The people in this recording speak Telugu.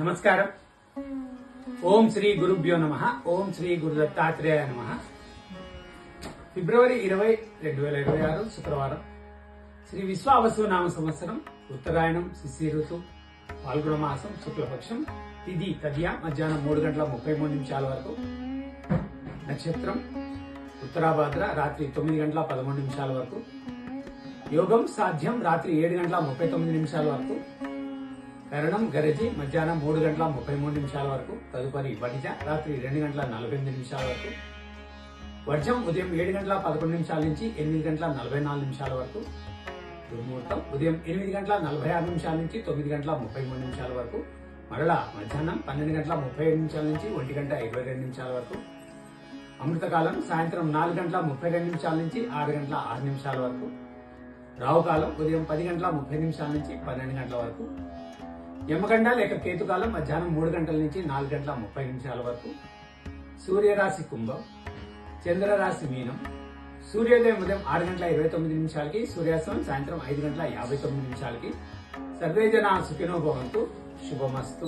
నమస్కారం. ఓం శ్రీ గురుభ్యో నమః. ఓం శ్రీ గురు దత్తాత్రేయ నమః. ఫిబ్రవరి 20, 2026 శుక్రవారం. శ్రీ విశ్వావసు నామ సంవత్సరం, ఉత్తరాయణం, శిశి ఋతు, పాల్గొన మాసం, శుక్లపక్షం, తిథి తదియ మధ్యాహ్నం 3:33 వరకు. నక్షత్రం ఉత్తరాభాద్ర రాత్రి 9:13 వరకు. యోగం సాధ్యం రాత్రి 7:39 వరకు. కరణం గరజి మధ్యాహ్నం 3:33 వరకు. తదుపరి వడిజ రాత్రి 2:48 వరకు. వర్జం ఉదయం 7:11 నుంచి 8:44 వరకు. దుర్ముహూర్తం ఉదయం 8:46 నుంచి 9:33 వరకు. మరలా మధ్యాహ్నం 12:37 నుంచి 1:22 వరకు. అమృతకాలం సాయంత్రం 4:32 నుంచి 6:06 వరకు. రావుకాలం ఉదయం 10:30 నుంచి 12 గంటల వరకు. యమగండ లేక కేతుకాలం మధ్యాహ్నం 3 గంటల నుంచి 4:30 వరకు. సూర్యరాశి కుంభం, చంద్రరాశి మీనం. సూర్యోదయం ఉదయం 6:29 సూర్యాస్తమయం సాయంత్రం 5:59. సర్వే జనా సుఖినో భవంతు. శుభమస్తు.